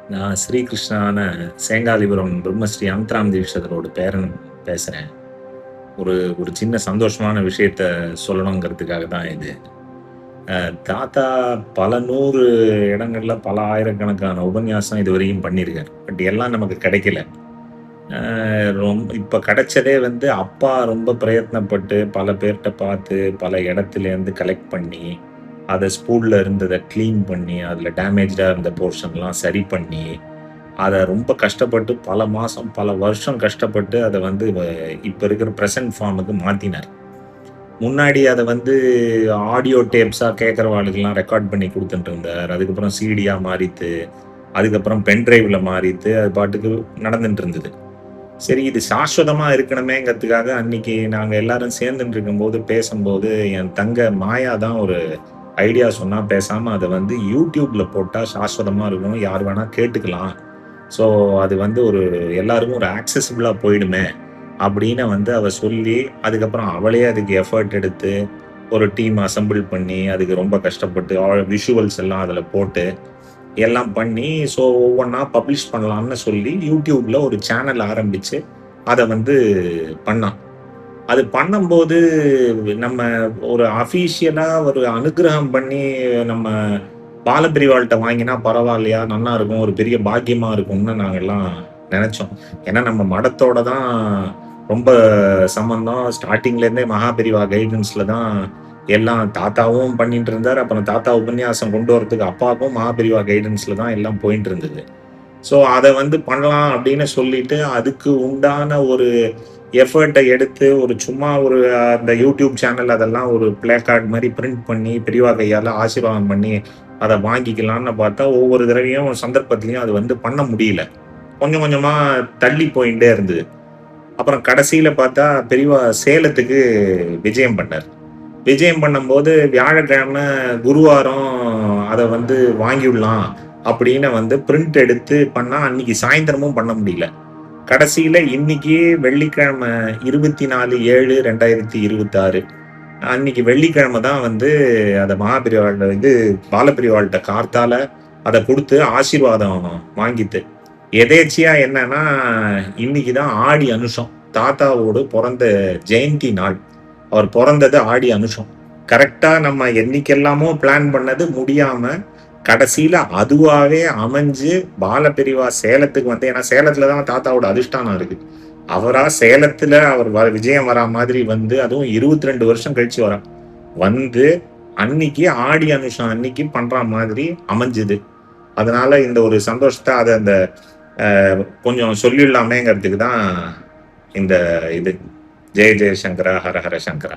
நான் ஸ்ரீகிருஷ்ணான சேங்காதிபுரம் பிரம்மஸ்ரீ அனந்தராம் தீட்சிதரோட பேரன் பேசுறேன். ஒரு ஒரு சின்ன சந்தோஷமான விஷயத்த சொல்லணுங்கிறதுக்காக தான் இது. தாத்தா பல 100 இடங்கள்ல பல ஆயிரக்கணக்கான உபன்யாசம் இதுவரையும் பண்ணியிருக்காரு. பட் எல்லாம் நமக்கு கிடைக்கல. அ இப்ப கிடைச்சதே வந்து அப்பா ரொம்ப பிரயத்னப்பட்டு பல பேர்ட்ட பார்த்து, பல இடத்துலேருந்து கலெக்ட் பண்ணி, அத ஸ்பூல்ல இருந்தத கிளீன் பண்ணி, அதில டேமேஜ்டா இருந்த போர்ஷன்லாம் சரி பண்ணி அத ரொம்ப கஷ்டப்பட்டு பல மாசம், பல வருஷம் கஷ்டப்பட்டு அத வந்து இப்ப இருக்கிற பிரசன்ட் ஃபார்முக்கு மாத்தினாரு. முன்னாடி அத வந்து ஆடியோ டேப்ஸா கேட்கிறவாளுக்கெல்லாம் ரெக்கார்ட் பண்ணி குடுத்துட்டு இருந்தார். அதுக்கப்புறம் சிடியா மாறித்து, அதுக்கப்புறம் பென் டிரைவ்ல மாறித்து, அது பாட்டுக்கு நடந்துட்டு இருந்தது. சரி இது சாஸ்வதமா இருக்கணுமேங்கிறதுக்காக அன்னைக்கு நாங்க எல்லாரும் சேர்ந்துட்டு இருக்கும்போது, பேசும்போது என் தங்க மாயா தான் ஒரு ஐடியா சொன்னா, பேசாம அத வந்து YouTubeல போட்டா சாஸ்வதமா இருக்கும். யார் வேணா கேட்டுக்கலாம். ஸோ, அது வந்து ஒரு எல்லாருக்கும் ஒரு ஆக்சஸிபிளா போயிடுமே! அப்படின்னு வந்து அவ சொல்லி, அதுக்கப்புறம் அவளே அதுக்கு எஃபோர்ட் எடுத்து, ஒரு டீம் அசெம்பிள் பண்ணி, அதுக்கு ரொம்ப கஷ்டப்பட்டு விஷுவல்ஸ் எல்லாம் அதில போட்டு, எல்லாம் பண்ணி, ஸோ ஒவ்வொன்னா பப்ளிஷ் பண்ணலாம்னு சொல்லி, YouTubeல ஒரு சேனல் ஆரம்பிச்சு, அத வந்து பண்ணா. அது பண்ணும்போது, நம்ம ஒரு அஃபிஷியலா ஒரு அனுக்கிரகம் பண்ணி, நம்ம பாலபிரிவாள்ட்ட வாங்கினா பரவால்லையா? நன்னா இருக்கும். ஒரு பெரிய பாக்கியமா இருக்கும்னு நாங்கலாம் நெனச்சோம். ஏன்னா, நம்ம மடத்தோட தான் ரொம்ப சம்மந்தம். ஸ்டார்ட்டிங்லேருந்தே மகாபெரிவா கைடன்ஸ்ல தான் எல்லாம் தாத்தாவும் பண்ணிட்டு இருந்தாரு. அப்புறம் தாத்தா உபன்யாசம் கொண்டு வரதுக்கு அப்பாவும் மகாபெரிவா கைடன்ஸ்ல தான் எல்லாம் போயிட்டு இருந்தது. ஸோ, அத வந்து பண்ணலாம் அப்படின்னு சொல்லிட்டு, அதுக்கு உண்டான ஒரு எஃபர்ட்ட எடுத்து, ஒரு சும்மா ஒரு அந்த YouTube சேனல் அதெல்லாம் ஒரு பிளே கார்ட் மாரி பிரிண்ட் பண்ணி, பெரியவா கையால ஆசீர்வாதம் பண்ணி, அத வாங்கிக்கலான்னு பார்த்தா, ஒவ்வொரு தடவையும் சந்தர்ப்பத்திலயும் அது வந்து பண்ண முடியல. கொஞ்சம் கொஞ்சமா தள்ளி போயின்டே இருந்தது. அப்புறம் கடைசியில பார்த்தா, பெரியவா சேலத்துக்கு விஜயம் பண்ணாரு. விஜயம் பண்ணும்போது வியாழக்கிழமை, குருவாரம் அத வந்து வாங்கிவிடலாம் அப்படின்னு வந்து பிரிண்ட் எடுத்து பண்ணா, அன்னைக்கு சாயந்திரமும் பண்ண முடியல. கடைசியில இன்னைக்கு வெள்ளிக்கிழமை 24/7/2026 அன்னைக்கு வெள்ளிக்கிழமை தான் வந்து அத மகாபெரிவாள்ட்ட இது பாலபெரிவாள்ட்ட கார்த்தால அத குடுத்து ஆசீர்வாதம் வாங்கித்து. எதேர்ச்சையா என்னன்னா, இன்னைக்கு தான் ஆடி அனுஷம். தாத்தாவோட பொறந்த ஜெயந்தி நாள். அவர் பொறந்தது ஆடி அனுஷம். கரெக்ட்டா நம்ம என்னைக்கெல்லாமோ பிளான் பண்ணது முடியாம, கடைசியில அதுவாவே அமைஞ்சு பாலபெரிவா சேலத்துக்கு வந்து ஏன்னா சேலத்துல தான் தாத்தாவோட அதிஷ்டானம் இருக்கு. அவரா சேலத்துல அவர் விஜயம் வரா மாதிரி வந்து, அதுவும் 22 வருஷம் கழிச்சு வந்து, அன்னைக்கு ஆடி அனுஷம் அன்னைக்கு பண்றா மாதிரி அமைஞ்சது. அதனால இந்த ஒரு சந்தோஷத்த அத அந்த கொஞ்சம் சொல்லிடலாமேங்கிறதுக்கு தான் இந்த இது. ஜெய ஜெய சங்கரா, ஹர ஹர சங்கரா.